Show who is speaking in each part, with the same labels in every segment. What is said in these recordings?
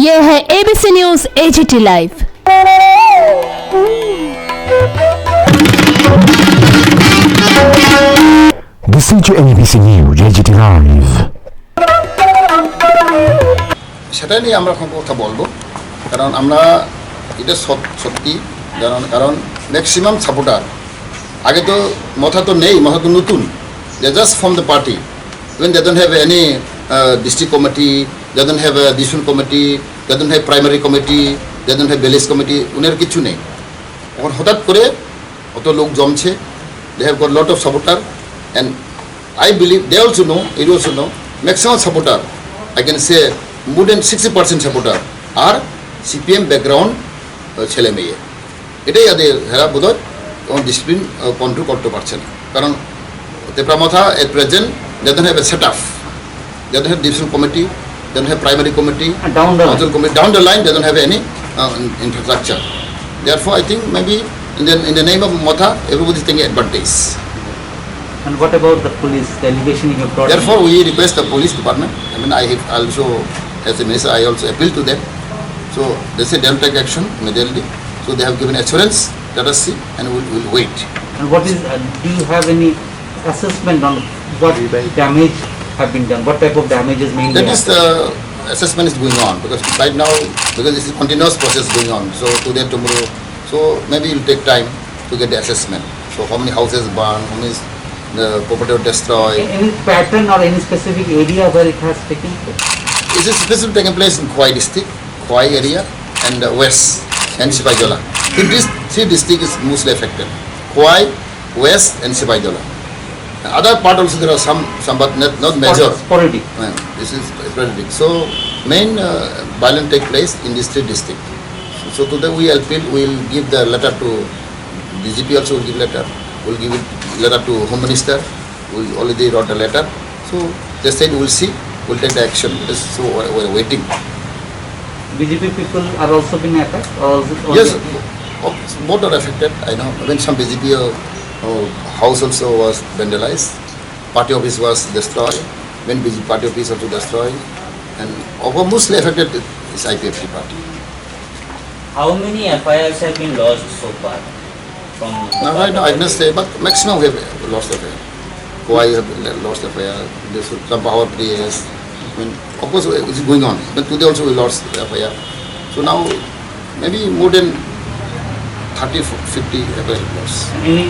Speaker 1: ये है ABC news AGT live.
Speaker 2: This is ABC News AGT Live.
Speaker 3: সেটা নিয়ে আমরা এখন কথা বলবো, কারণ আমরা এটা সত্যি কারণ ম্যাক্সিমাম সাপোর্টার আগে তো মাথা তো নেই, মাথা তো নতুন, they just from the party, even they don't have any district committee, they don't have division committee, they don't have primary committee, they don't have village committee, উনার কিছু নেই। এখন হঠাৎ করে অত লোক জমছে, they have got lot of supporter and I believe they also know, you also know, maximum supporter, I can say more than 60% supporter are CPM background ছেলে মেয়ে। এটাই এদের হেরা বোধহয় এবং ডিসিপ্লিন কন্ট্রোল করতে পারছে না, কারণ তেপ্রামাথা at present they don't have a setup, they don't have division committee, they don't have primary committee, council committee, down the line they don't have any infrastructure. Therefore I think maybe in the name of Matha everybody is taking advantage.
Speaker 4: And what about the police, the allegation you have brought?
Speaker 3: Therefore, we request the police department. I mean, I have also, as a minister, I also appeal to them. So they say they'll take action immediately. So they have given assurance. Let us see, and we'll wait.
Speaker 4: And what is? Do you have any assessment on what damage have been done? What type of damage is mainly?
Speaker 3: That is the assessment is going on, because right now, because this is continuous process going on. So today, tomorrow, so maybe it will take time to get the assessment. So how many houses burned, how many the property was destroyed.
Speaker 4: Any pattern or any specific area where it has taken place?
Speaker 3: It is specifically taken place in Khwai district, Khwai area, and West and Sipaijala. These three districts is mostly affected. Khwai, West, and Sipaijala. Other part also there are some but not major.
Speaker 4: Sporadic.
Speaker 3: This is sporadic. So main violence take place in these three districts. So today we will give the letter to DGP, also will give letter. We'll give it letter to Home Minister. We already wrote a letter. So they said we'll see, we'll take the action. So we're waiting.
Speaker 4: BJP people are also being attacked? Or
Speaker 3: Yes, both are affected. I know. When some BJP house also was vandalized, party office was destroyed. When BJP party office also destroyed, and mostly affected is IPFC party.
Speaker 5: How many FIRs have been lost so far?
Speaker 3: Now, right now I must say, but maximum we have lost the FIR. Why have lost the FIR? This some power players. I mean, of course it's going on. But today also we lost the FIR. So now maybe more than 30, 50 FIR lost.
Speaker 4: any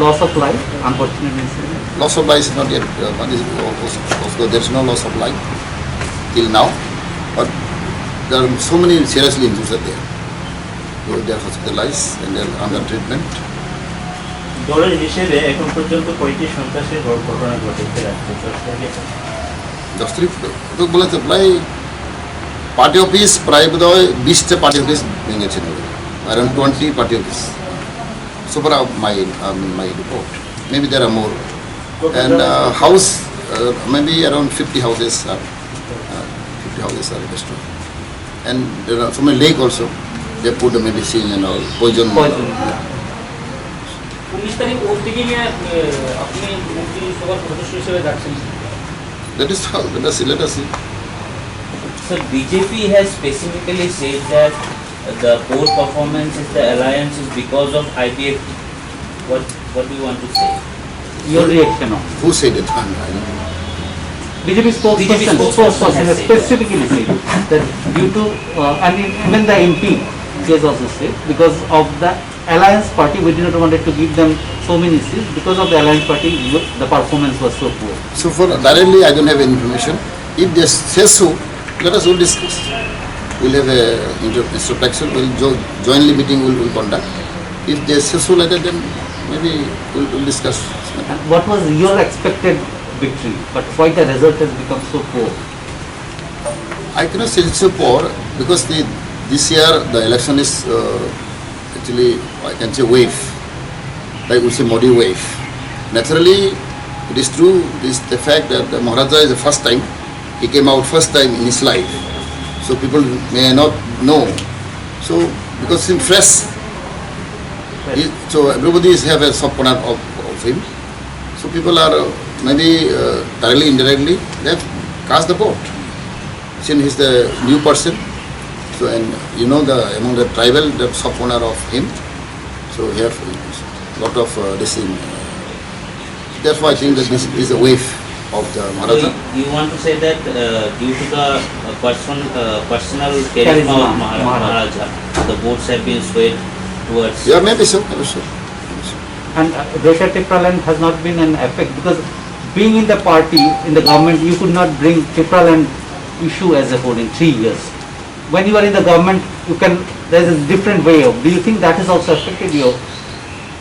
Speaker 4: loss of life, unfortunate incident?
Speaker 3: Loss of life is not yet. Of course, there is no loss of life till now. But there are so many seriously injured there. So they are hospitalized and they are under treatment.
Speaker 6: দলের হিসেবে এখন পর্যন্ত কয়টি সন্ত্রাসের ঘটনা ঘটেছে
Speaker 3: তো বলেছে প্রায় পার্টি অফিস প্রায় বোধ হয় 20টা পার্টি অফিস ভেঙেছে, around 20 party office. So far my report maybe there are more and house maybe around 50 houses are destroyed, and there are so many lake also. They put the medicine and all poison.
Speaker 5: 19 তারিখ ওর থেকে নিয়ে আপনি মন্ত্রিসভার সদস্য হিসেবে যাচ্ছেন।
Speaker 3: That is how. Let us see.
Speaker 5: So BJP has specifically said that the poor performance is the alliance is because of IPF. What do you want to say?
Speaker 4: Your reaction on?
Speaker 3: Who said it? I don't know.
Speaker 4: BJP spokesperson has specifically said that due to, and even the MP has also said, because of the alliance party, we did not wanted to give them so many seats. Because of the alliance party, the performance was so poor.
Speaker 3: So for directly, I don't have any information. If they say so, let us all discuss. We'll have a introspection. We'll jointly meeting. We'll conduct. If they say so later, then maybe we'll discuss.
Speaker 4: And what was your expected victory? But why the result has become so poor?
Speaker 3: I cannot say it's so poor because this year the election is actually, I can say, wave. Like we say Modi wave. Naturally, it is true. This the fact that the Maharaja is the first time. He came out first time in his life. So people may not know. So because he's fresh, so everybody have a soft corner of him. So people are maybe directly, indirectly, they have cast the vote. Since he's the new person, So and you know among the tribal the sub-owner of him, so he have lot of this in. That's why I think that this is a wave of the
Speaker 5: So
Speaker 3: Maharaja.
Speaker 5: you want to say that due to the personal charisma
Speaker 4: Charisma,
Speaker 5: of Maharaja, the votes have been swayed towards.
Speaker 3: Yeah, maybe so.
Speaker 4: And Greater Tipraland has not been an effect because being in the party, in the government, you could not bring Tipraland issue as a whole in 3 years. When you are in the government, there is a different way of. Do you think that has also affected you?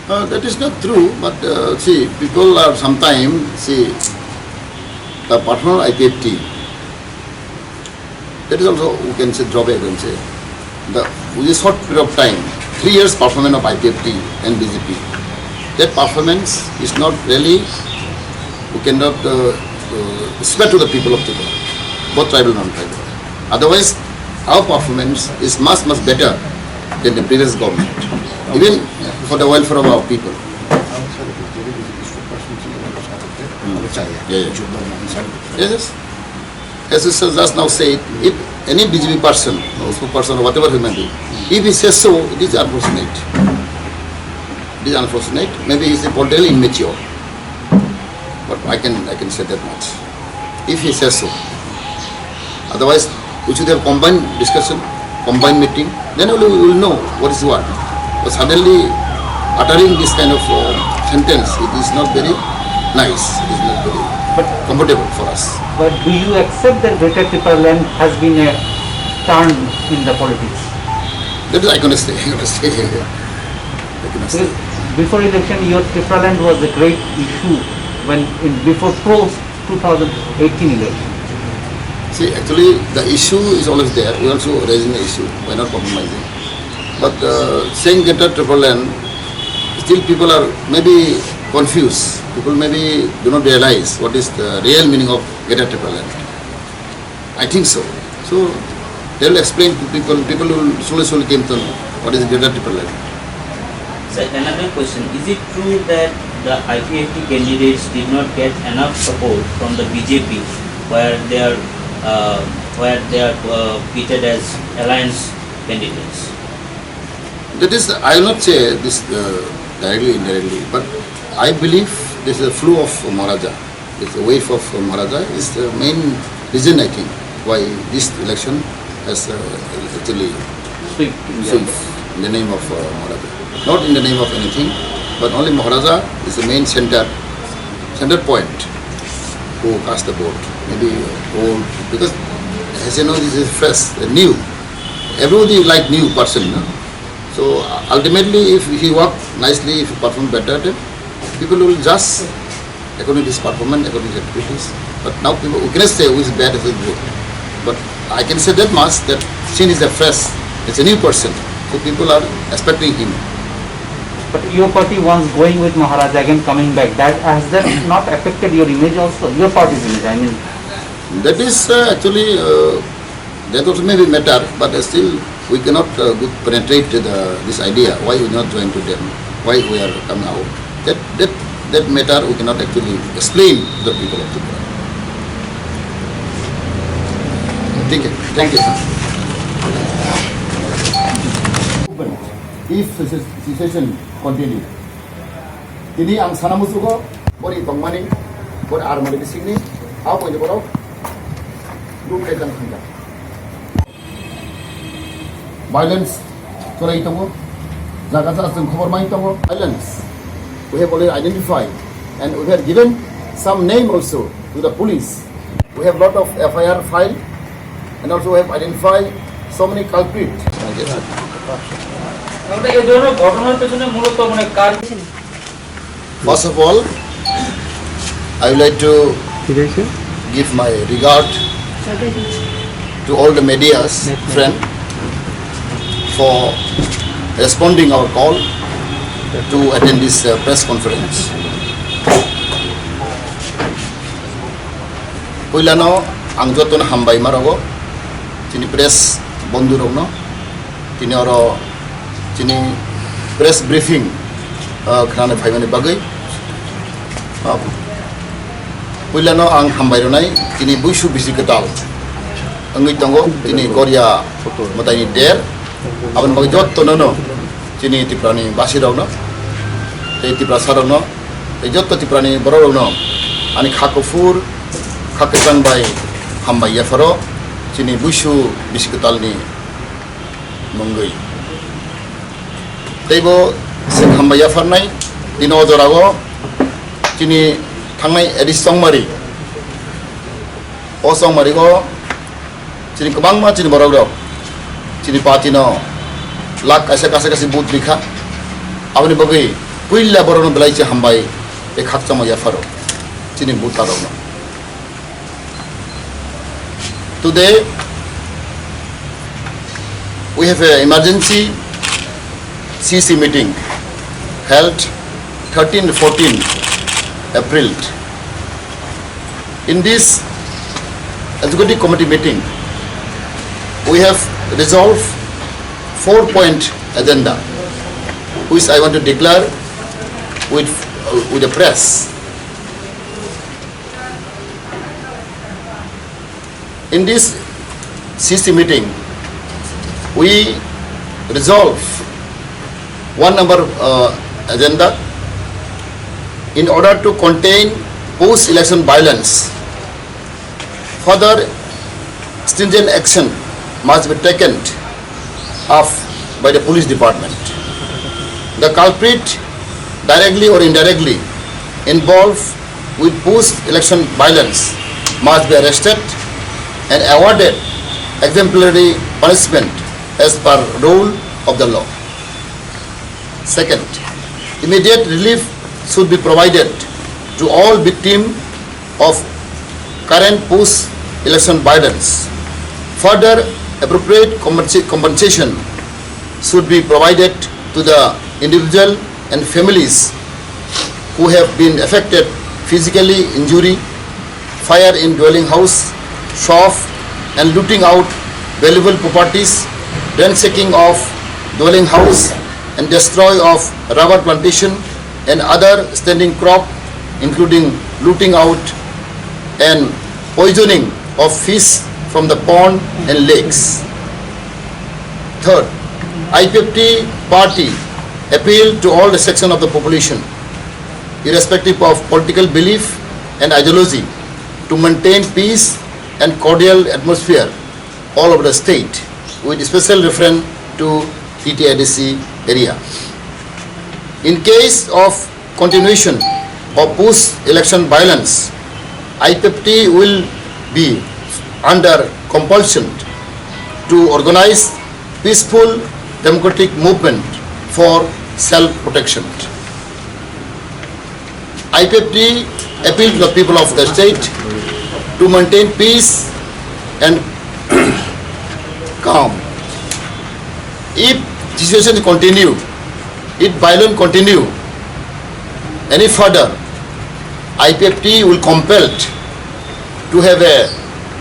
Speaker 3: That is not true, but see, people are sometimes, the personal IPFT, that is also, we can say, drawback, we can say. With a short period of time, 3 years performance of IPFT and BJP, that performance is not really, we cannot spread to the people of Tripura, both tribal and non-tribal. Otherwise, our performance is much better than the previous government, even for the welfare of our people. Yes. As you just now said, if any BJP person, or spokesperson, or whatever he may be, if he says so, it is unfortunate. It is unfortunate. Maybe he is politically immature. But I can say that much. If he says so. Otherwise, we should have combined discussion, combined meeting, then only we will know what is what. But suddenly uttering this kind of sentence, it is not very nice, it is not very comfortable for us.
Speaker 4: But do you accept that Greater Tipraland has been a turn in the politics?
Speaker 3: That is I cannot say. I cannot say.
Speaker 4: Because before election, your Tipraland was a great issue before post-2018 election.
Speaker 3: See, actually, the issue is always there. We also raising the issue. We're not compromising. But saying Greater Tipraland, still people are maybe confused. People maybe do not realize what is the real meaning of Greater Tipraland. I think so. So they will explain to people. People will slowly came to know what is Greater Tipraland.
Speaker 5: So another question, is it true that the IPFT candidates did not get enough support from the BJP where they are treated as alliance candidates?
Speaker 3: That is, I will not say this directly, indirectly, but I believe this is a flu of Maharaja. This wave of Maharaja is the main reason, I think, why this election has actually
Speaker 4: Sweep.
Speaker 3: sweep in the name of Maharaja. Not in the name of anything, but only Maharaja is the main center point who cast the vote. Maybe old, because as you know, this is fresh, new. Everybody like new person. No? So ultimately, if he work nicely, if he perform better, then people will just according to his performance, according to his activities. But now people, we cannot say who is bad, who is good. But I can say that much, that Shin is a fresh, it's a new person. So people are expecting him.
Speaker 4: But your party once going with Maharaja, again coming back, has that not affected your image also? Your party's image, I mean.
Speaker 3: That is actually, that also may be matter, but still we cannot penetrate this idea, why we not join to them, why we are coming out. That matter we cannot actually explain to the people of Tripura. Thank you. If situation continue, ini ang sana musuko, bori bangmani, bori armani bising ni, apa ini borok, dum lekan khanja. Violence, cora itu mo, jaga jaga jeng khobor mai itu mo, violence. We have already identified, and we have given some name also to the police. We have lot of FIR filed, and also we have identified so many culprits. First of all, I would like to give my regard to all the media's friend for responding our call to attend this press conference. Puilano ang joton hambay marogo, tini press bondu rogno, tini oro tini press briefing khana phaimani bagai. Puilano ang hambay ronai tini buisu bisi ketal. angui tongo tini Korea matani der abon bagi jot tonono tini tiprani basirauno te tipra sarauno te jot tiprani bororauno ani khakofur khakesang bai hambai yafaro tini busu bisikutalni mongoi teibo sing hambai yafarnai dino jorago tini thangnai edisongmari osongmari go chini kabangma chini borok chini patino lak kaisa booth likha aboni bagai puilla borono belai che hambai e khakchamo yafaro chini booth arogno. Today we have an emergency CC meeting held 13 to 14 April. In this executive committee meeting, we have resolved 4-point agenda, which I want to declare with the press. In this CC meeting, we resolve one number agenda in order to contain post-election violence. Further stringent action must be taken up by the police department. The culprit, directly or indirectly involved with post-election violence, must be arrested and awarded exemplary punishment as per rule of the law. Second, immediate relief should be provided to all victims of current post-election violence. Further, appropriate compensation should be provided to the individual and families who have been affected physically, injury, fire in dwelling house, shop, and looting out valuable properties, ransacking of dwelling house, and destroy of rubber plantation and other standing crop, including looting out and poisoning of fish from the pond and lakes. Third, IPFT party appeal to all the section of the population, irrespective of political belief and ideology, to maintain peace and cordial atmosphere all over the state, with special reference to TTIDC area. In case of continuation of post-election violence, IPFT will be under compulsion to organize peaceful democratic movement for self-protection. IPFT appeal to the people of the state to maintain peace and calm. If situation continue, if violence continue any further, IPFT will compel to have a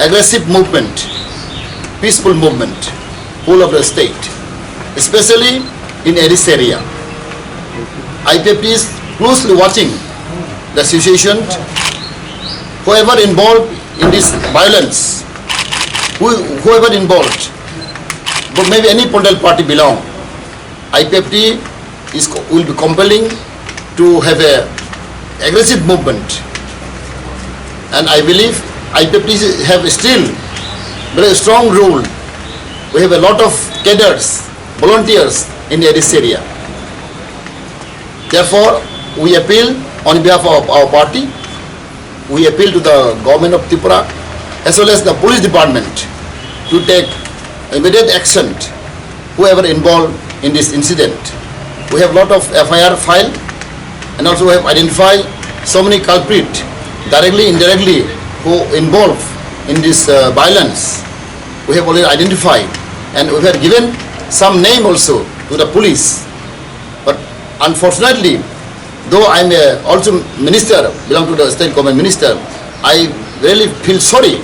Speaker 3: aggressive movement, peaceful movement, whole of the state, especially in Aris area. IPFT is closely watching the situation. Whoever involved in this violence, whoever involved, but maybe any political party belong, IPFT will be compelling to have a aggressive movement, and I believe IPFT have still very strong role. We have a lot of cadres, volunteers in this area. Therefore, we appeal on behalf of our party, we appeal to the government of Tripura as well as the police department to take immediate action whoever involved in this incident. We have lot of FIR file, and also we have identified so many culprits directly, indirectly who involved in this violence. We have already identified, and we have given some name also to the police. But unfortunately, though I am also minister, belong to the state government minister, I really feel sorry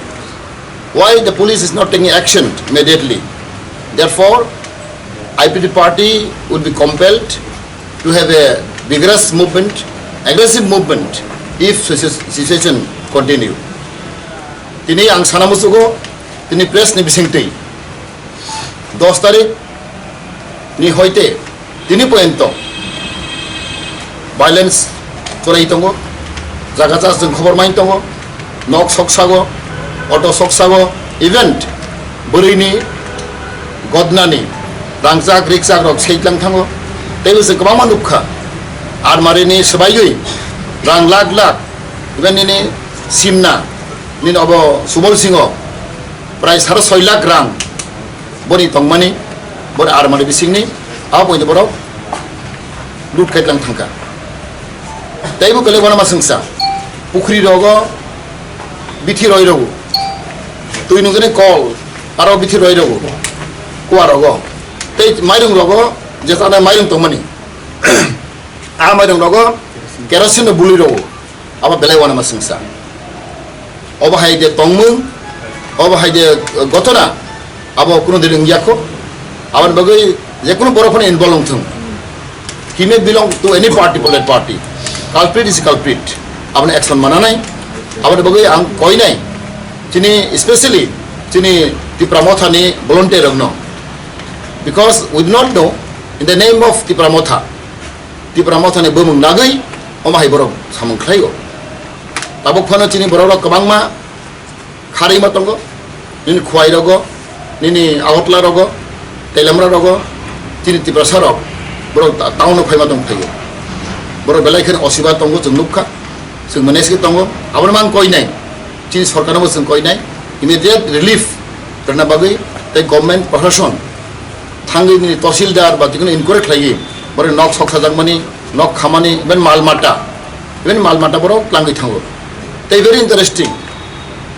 Speaker 3: why the police is not taking action immediately. Therefore, IPFT party would be compelled to have a vigorous movement, aggressive movement if situation continue. Tini ang sanamusugo তিনি press ni bisingtei 10 তারিখ ni hoite তিনি পর্যন্ত violence চলাই দङ জায়গা চাষजों খবর মাই দङ knock সকসাগো auto সকসাগো event बोरैनि गदनानि रांजाक रिक्साक रक सैतलां थाङो तेबोसे गोबां मानुखा आरमारिनि सबायै रां लाख लाख इवेन्टनि सिमना नि अब सुबल सिंह प्राय 6.5 लाख रां बनि तंगमानि बर आरमारि बिसिंनि आ बयनो बराव लुट खायतलां थांका तेबो गले बना मासंसा पुखरी रगो बिथि रय रगो तुई नुगने कल आरो बिथि रय रगो कुवा रगो ते माइरं रगो जेसाना माइरं तंगमानि आ माइरं रगो केरोसिन बुलि रगो अब बेले बना मासंसा अब हायदे तंगमु अब हायदे गतना अब कुनो दिरिं याखो आबार बगै जेकुनो बरफोरनि इनभल्व थों he may belong to any party political party culprit is culprit abane action mananai abane bagai ang koinai chini especially chini the pramotha ni volunteer ragno because we do not know in the name of the pramotha ni bumung nagai omahai borok samung khlaigo tabok phano chini borok kabangma khari matongo nini khwai rogo nini awtla rogo telamra rogo chini tiprasarok borok town of Haima dong thayo borok belai khen osiba tongo जों नुखा जों maneske tongo abon mang koi nai chin sarkarno जों koi nai immediate relief karna bagai tai government प्रशासन थांगै नि तहसीलदार बा तिखौनो incorrect खालायो बोरै नक सकसाजांमानि नक खामानि बेन मालमाटा borok लांगै थांगो they very interesting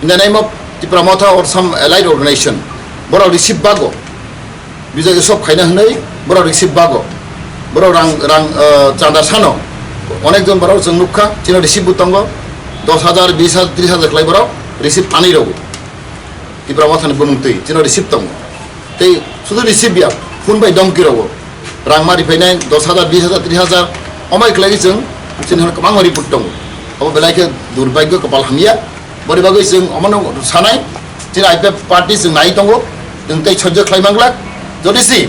Speaker 3: in the name of the Pramotha or some allied organization borok receive bago bijay sob khaina hnai borok receive bago borok rang chanda sano অনেকজন বড় जों नुखा চিনো রিসিভ বুতঙ্গ 10,000 20,000 30,000 ক্লাই বড় রিসিভ পানি রগো তি প্রমাথানি বনুতই চিনো রিসিভ তঙ্গ তেই শুধু রিসিভ বিয়া ফোন বাই দমকি রগো রাং মারি ফাইনাই 10,000 20,000 30,000 অমাই ক্লাই जों চিনো गोबां रिपर्ट दङ अब बेलायके दुर्भाग्य कपाल हामिया बोरै बागै जों अमन सानाय चिनो आइपे पार्टी जों नाय दङ जों तै सज्ज क्लाइ मांगला जदिसि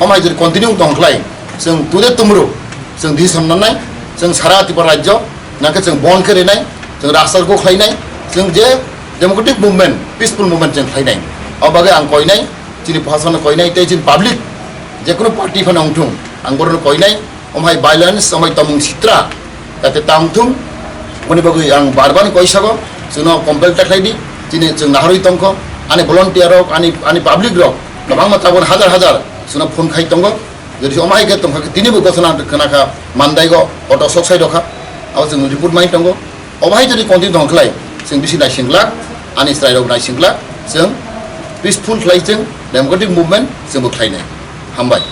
Speaker 3: अमाय जों कन्टिनिउ दंख्लाय जों तुदे तुमरु जों दि सामनाय जों सारा त्रिपुरा राज्य नाके जों बन करेनाय जों रास्ताखौ खायनाय जों जे डेमोक्रेटिक मुभमेन्ट पिसफुल मुभमेन्ट जों खायनाय अब बागै आं कयनाय चिनि भाषण कयनाय तै चिन पाब्लिक जेकुनो पार्टी फन अंथुं आं बरनो कयनाय अमहाय भायोलेन्स अमहाय तमुं सित्रा जाते तांथुं अनि बागै आं बारबानि कयसागो जोंनो कम्पेल टाख्लायदि चिनि जों नाहरै तंख आनि भलन्टियार रक आनि पाब्लिक रक गोबां माताबन हाजार जोंनो फन खाय तंग যদি অমাই গে তংখা তিনিবো গছনা খনাখা মানদাইগো অটো সকসাই দखा आव जों रिपोर्ट माइ दंगो अबाहाय जदि कन्टिनिउ दंखलाय जों बिसि नायसिंग्ला आनि स्ट्राइक नायसिंग्ला जों पिसफुल फ्लाइजों डेमोक्रेटिक मुभमेन्ट जों बोख्लायनाय हामबाय